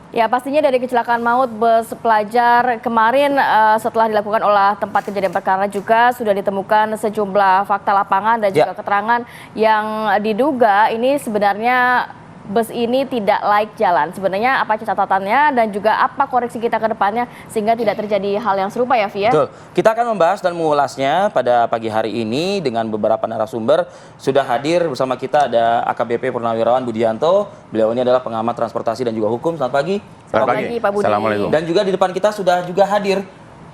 Ya, pastinya dari kecelakaan maut bus pelajar kemarin setelah dilakukan olah tempat kejadian perkara juga sudah ditemukan sejumlah fakta lapangan dan juga keterangan yang diduga ini sebenarnya bus ini tidak laik jalan. Sebenarnya apa catatannya dan juga apa koreksi kita ke depannya sehingga tidak terjadi hal yang serupa ya, Via? Betul. Kita akan membahas dan mengulasnya pada pagi hari ini dengan beberapa narasumber. Sudah hadir bersama kita ada AKBP Purnawirawan Budianto. Beliau ini adalah pengamat transportasi dan juga hukum. Selamat pagi. Selamat pagi, Pak Budi. Assalamualaikum. Dan juga di depan kita sudah juga hadir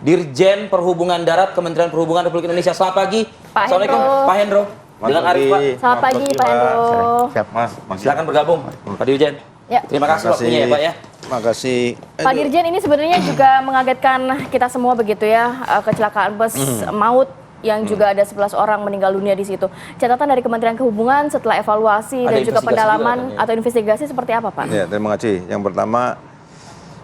Dirjen Perhubungan Darat Kementerian Perhubungan Republik Indonesia. Selamat pagi. Pak Assalamualaikum, Hendro. Pak Hendro. Dengan Arif, Pak. Selamat pagi, Pak Hendro. Siap, Mas. Silakan bergabung, Pak Dirjen. Ya. Terima kasih waktunya ya, Pak ya. Terima kasih. Pak Dirjen, ini sebenarnya juga mengagetkan kita semua begitu ya, kecelakaan bus maut yang juga ada 11 orang meninggal dunia di situ. Catatan dari Kementerian Perhubungan setelah evaluasi Ada dan juga investigasi pendalaman juga, atau investigasi seperti apa, Pak? Ya, terima kasih. Yang pertama,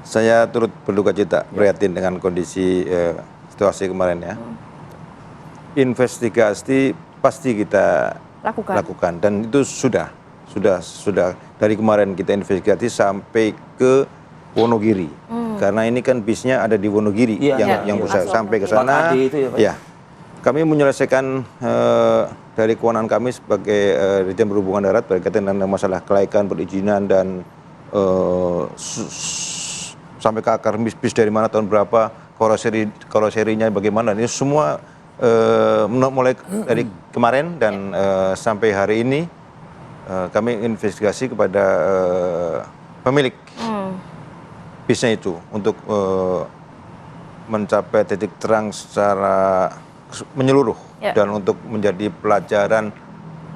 saya turut berduka cita, prihatin dengan kondisi situasi kemarin ya. Investigasi pasti kita lakukan dan itu sudah dari kemarin kita investigasi sampai ke Wonogiri. Karena ini kan bisnya ada di Wonogiri yang berusaha sampai ke sana. Ya. Kami menyelesaikan dari kewenangan kami sebagai Dirjen Perhubungan Darat berkaitan dengan masalah kelaikan, perizinan dan sampai ke akar bis dari mana, tahun berapa, karoserinya bagaimana. Ini semua mulai dari kemarin dan sampai hari ini kami investigasi kepada pemilik bisnya itu untuk mencapai titik terang secara menyeluruh dan untuk menjadi pelajaran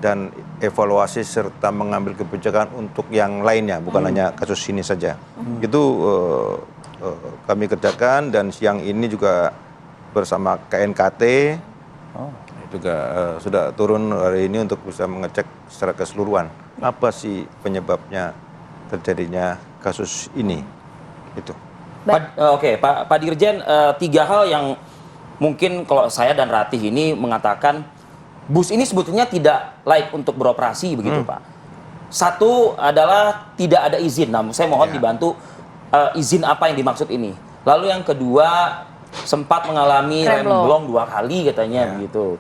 dan evaluasi serta mengambil kebijakan untuk yang lainnya, bukan hanya kasus ini saja. Itu kami kerjakan dan siang ini juga bersama KNKT juga sudah turun hari ini untuk bisa mengecek secara keseluruhan apa sih penyebabnya terjadinya kasus ini. Itu. Oke, Pak Dirjen, 3 hal yang mungkin kalau saya dan Ratih ini mengatakan bus ini sebetulnya tidak layak untuk beroperasi begitu, Pak. Satu adalah tidak ada izin. Nah, saya mohon dibantu izin apa yang dimaksud ini. Lalu yang kedua sempat mengalami remblong 2 kali katanya begitu.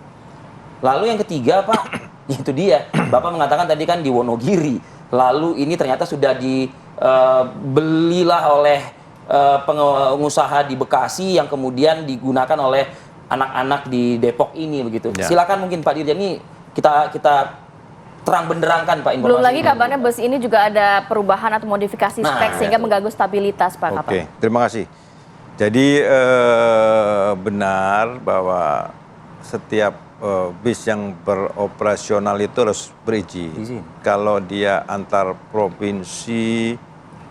Lalu yang ketiga, Pak, itu dia. Bapak mengatakan tadi kan di Wonogiri. Lalu ini ternyata sudah dibelilah oleh pengusaha di Bekasi yang kemudian digunakan oleh anak-anak di Depok ini begitu. Silakan mungkin Pak Dirjen ini kita terang benderangkan Pak informasi. Belum lagi kabarnya bus ini juga ada perubahan atau modifikasi spek sehingga mengganggu stabilitas, Pak. Oke, terima kasih. Jadi benar bahwa setiap bis yang beroperasional itu harus berizin. Kalau dia antar provinsi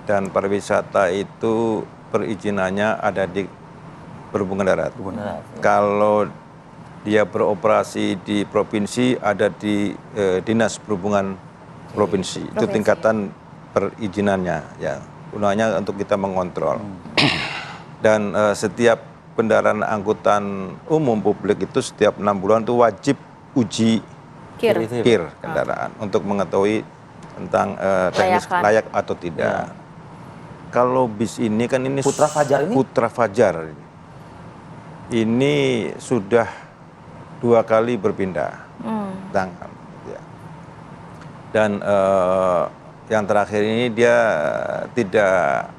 dan pariwisata itu perizinannya ada di Perhubungan Darat. Kalau dia beroperasi di provinsi ada di Dinas Perhubungan Provinsi. Itu tingkatan perizinannya ya. Gunanya untuk kita mengontrol. Dan setiap kendaraan angkutan umum publik itu setiap 6 bulan itu wajib uji kir kendaraan untuk mengetahui tentang teknis layak atau tidak. Kalau bis ini kan ini Putra Fajar ini sudah 2 kali berpindah tangan. Dan yang terakhir ini dia tidak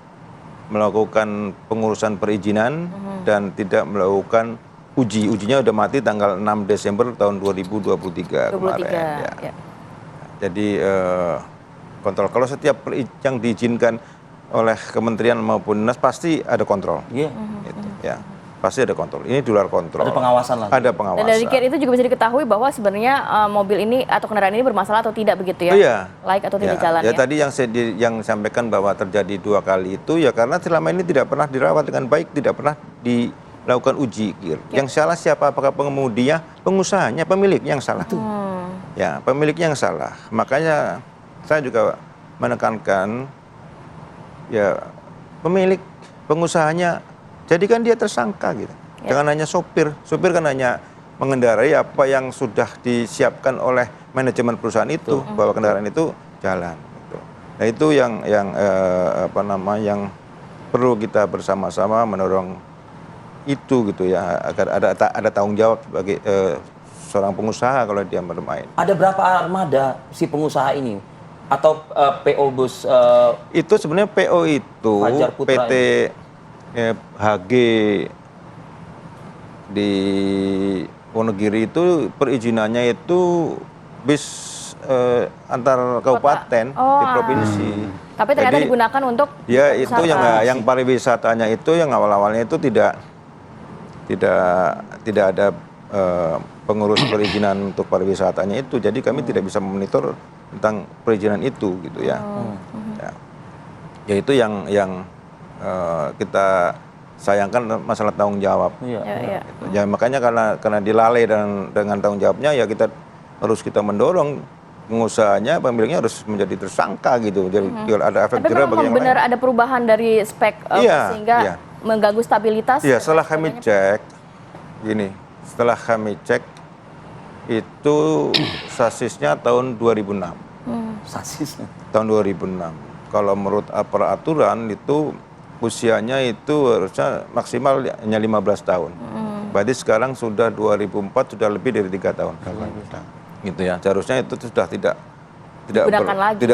melakukan pengurusan perizinan dan tidak melakukan ujinya udah mati tanggal 6 Desember tahun 2023 kemarin. Ya. Jadi kontrol. Kalau setiap yang diizinkan oleh kementerian maupun dinas pasti ada kontrol. Gitu, ya. Pasti ada kontrol. Ini di luar kontrol. Ada pengawasan lagi. Ada pengawasan. Dan dari kir itu juga bisa diketahui bahwa sebenarnya mobil ini atau kendaraan ini bermasalah atau tidak begitu ya? Iya. Laik atau tidak jalan ya? Tadi yang sampaikan bahwa terjadi 2 kali itu ya karena selama ini tidak pernah dirawat dengan baik, tidak pernah dilakukan uji kir. Yang salah siapa? Apakah pengemudinya, pengusahanya, pemiliknya yang salah? Ya, pemiliknya yang salah. Makanya saya juga menekankan ya pemilik, pengusahanya jadikan dia tersangka gitu. Jangan hanya sopir kan hanya mengendarai apa yang sudah disiapkan oleh manajemen perusahaan itu bahwa kendaraan itu jalan. Gitu. Nah itu yang yang perlu kita bersama-sama mendorong itu gitu ya, agar ada tanggung jawab bagi seorang pengusaha kalau dia bermain. Ada berapa armada si pengusaha ini? Atau PO bus Itu sebenarnya PO itu Fajar Putra PT HG di Wonogiri itu perizinannya itu bis antar kabupaten di provinsi. Tapi ternyata Jadi, digunakan untuk ya itu wisata. yang pariwisatanya itu yang awal-awalnya itu tidak ada pengurus perizinan untuk pariwisatanya itu. Jadi kami tidak bisa memonitor tentang perizinan itu gitu ya. Ya itu yang kita sayangkan masalah tanggung jawab. Iya. Gitu. Ya makanya karena dilalai dan dengan tanggung jawabnya ya kita mendorong pengusahanya, pemiliknya harus menjadi tersangka gitu. Jadi ada efek Tapi jerah memang bagi yang benar lain. ada perubahan dari spek sehingga mengganggu stabilitas. Iya, setelah kami cek itu sasisnya tahun 2006. Sasis. Tahun 2006. Kalau menurut peraturan itu usianya itu harusnya maksimal hanya 15 tahun. Berarti sekarang sudah 2004 sudah lebih dari 3 tahun. Gitu ya. Seharusnya itu sudah tidak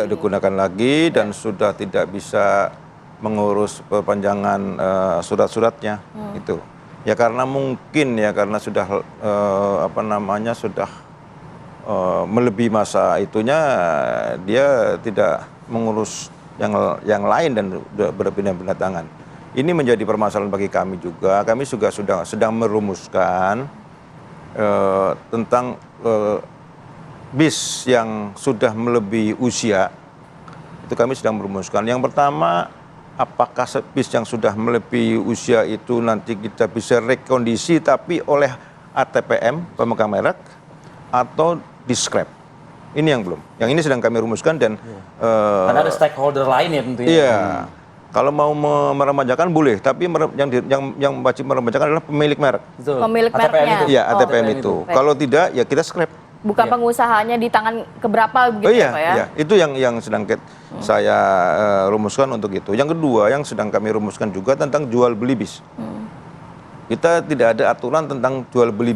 digunakan lagi dan sudah tidak bisa mengurus perpanjangan surat-suratnya gitu. Ya karena mungkin ya karena sudah sudah melebihi masa itunya, dia tidak mengurus yang lain dan berpindah-pindah tangan. Ini menjadi permasalahan bagi kami juga. Kami juga sedang merumuskan tentang bis yang sudah melebihi usia. Itu kami sedang merumuskan. Yang pertama, apakah bis yang sudah melebihi usia itu nanti kita bisa rekondisi tapi oleh ATPM, pemegang merek, atau di scrap. Ini yang belum. Yang ini sedang kami rumuskan dan Karena ada stakeholder lain ya tentunya. iya. Kalau mau meremajakan boleh, tapi yang wajib meremajakan adalah pemilik merek. Betul. Pemilik ATPM mereknya. itu. Iya, ATPM ATPM itu. Baik. Kalau tidak, ya kita scrap. Bukan pengusahanya di tangan keberapa begitu ya Pak ya? Iya, itu yang sedang saya rumuskan untuk itu. Yang kedua, yang sedang kami rumuskan juga tentang jual beli bis. Kita tidak ada aturan tentang jual beli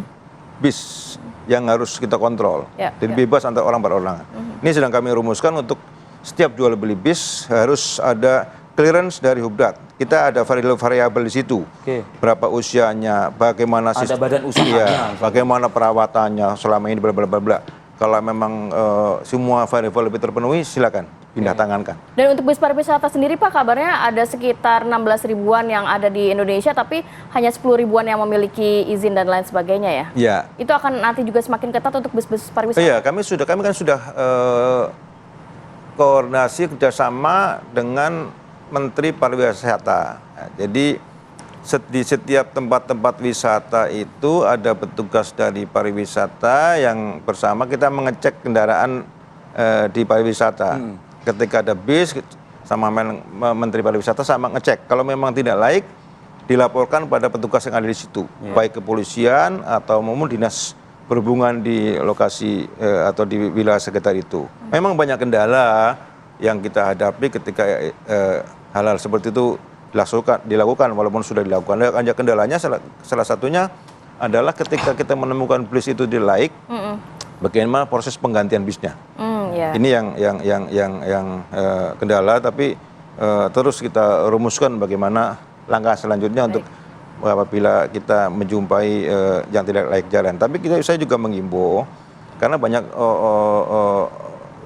bis yang harus kita kontrol. Jadi bebas antar orang perorangan. Ini sedang kami rumuskan untuk setiap jual beli bis harus ada clearance dari Hubdat. Kita ada variabel di situ. Berapa usianya, bagaimana Ada badan usahanya. bagaimana perawatannya selama ini bla bla bla bla. Kalau memang semua variabel lebih terpenuhi, silakan pindah tangankan. Dan untuk bis pariwisata sendiri Pak, kabarnya ada sekitar 16 ribuan yang ada di Indonesia, tapi hanya 10 ribuan yang memiliki izin dan lain sebagainya ya? Iya. Itu akan nanti juga semakin ketat untuk bis-bis pariwisata? Iya, kami kan sudah koordinasi kerjasama dengan Menteri Pariwisata. Nah, jadi di setiap tempat-tempat wisata itu ada petugas dari pariwisata yang bersama kita mengecek kendaraan di pariwisata. Ketika ada bis sama Menteri Pariwisata sama ngecek. Kalau memang tidak laik, dilaporkan pada petugas yang ada di situ, baik kepolisian atau maupun dinas perhubungan di lokasi atau di wilayah sekitar itu. Memang banyak kendala yang kita hadapi ketika hal-hal seperti itu dilakukan walaupun sudah dilakukan. Hanya kendalanya salah satunya adalah ketika kita menemukan bis itu laik, bagaimana proses penggantian bisnya. Ini yang kendala, tapi terus kita rumuskan bagaimana langkah selanjutnya untuk apabila kita menjumpai yang tidak layak jalan. Tapi saya juga mengimbau karena banyak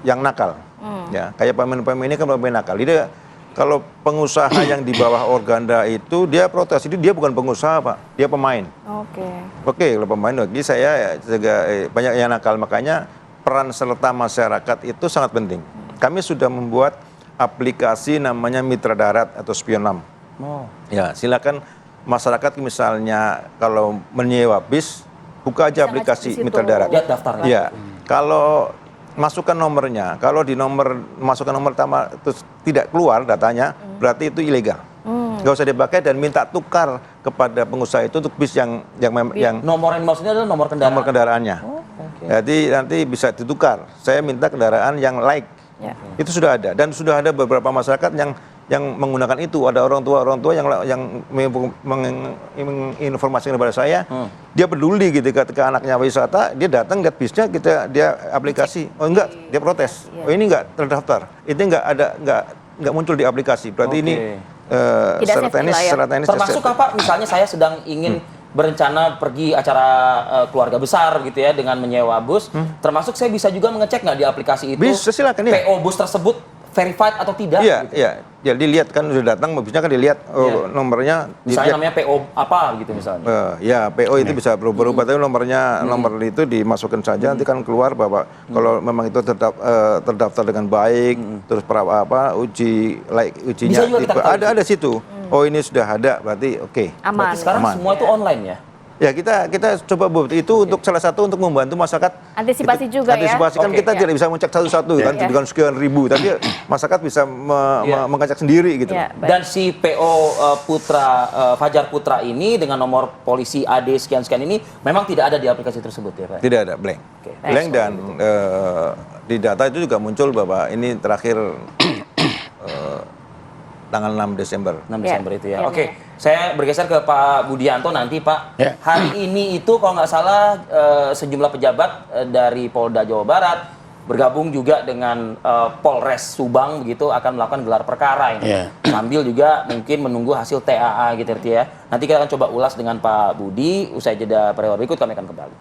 yang nakal, ya kayak pemain-pemain ini kan pemain nakal. Dia kalau pengusaha yang di bawah Organda itu dia protes, itu dia bukan pengusaha Pak, dia pemain. Oke, kalau pemain lagi saya juga banyak yang nakal, makanya peran serta masyarakat itu sangat penting. Kami sudah membuat aplikasi namanya Mitra Darat atau Spion 6. Ya, silakan masyarakat misalnya kalau menyewa bis, buka aja aplikasi Mitra Darat. Lihat daftarnya. Ya, kalau masukkan nomornya, kalau masukkan nomor pertama terus tidak keluar datanya, berarti itu ilegal. Nggak usah dipakai dan minta tukar kepada pengusaha itu untuk bis yang nomor yang maksudnya adalah nomor kendaraan. Nomor kendaraannya. Jadi nanti bisa ditukar. Saya minta kendaraan yang laik Ya. Itu sudah ada, dan sudah ada beberapa masyarakat yang menggunakan itu. Ada orang tua yang menginformasikan kepada saya, dia peduli gitu ketika anaknya wisata, dia datang lihat bisnya, dia aplikasi. Oh enggak, dia protes. Oh ini enggak terdaftar. Itu enggak muncul di aplikasi. Berarti ini secara teknis termasuk apa? Misalnya saya sedang ingin berencana pergi acara keluarga besar gitu ya dengan menyewa bus, termasuk saya bisa juga mengecek nggak di aplikasi itu bisa, silakan, ya. PO bus tersebut verified atau tidak? Iya, gitu. iya. Jadi lihat kan sudah datang, bisnya kan dilihat nomornya. Misalnya namanya PO apa gitu misalnya. Ya, PO itu bisa berubah-ubah, tapi nomor itu dimasukkan saja, nanti kan keluar bahwa kalau memang itu terdaftar dengan baik, terus ujinya Bisa juga kita ketahui. ada situ. Oh ini sudah ada, berarti oke. Aman. Berarti sekarang Aman. semua itu online ya? Ya kita coba itu untuk salah satu untuk membantu masyarakat. Antisipasi juga ya? Antisipasi kan Oke, kita tidak bisa mengecek satu-satu kan, dengan sekian ribu, tapi masyarakat bisa mengecek sendiri gitu. Ya, baik. Dan si PO Fajar Putra ini dengan nomor polisi AD sekian-sekian ini memang tidak ada di aplikasi tersebut ya Pak? Tidak ada, blank. Oke. Blank, dan di data itu juga muncul bahwa ini terakhir tanggal 6 Desember. 6 Desember itu ya. Ya, Oke, saya bergeser ke Pak Budianto nanti Pak. Ya. Hari ini itu kalau nggak salah sejumlah pejabat dari Polda Jawa Barat bergabung juga dengan Polres Subang begitu akan melakukan gelar perkara ini. Ya. Sambil juga mungkin menunggu hasil TAA gitu ya. Nanti kita akan coba ulas dengan Pak Budi usai jeda periode berikut, kami akan kembali.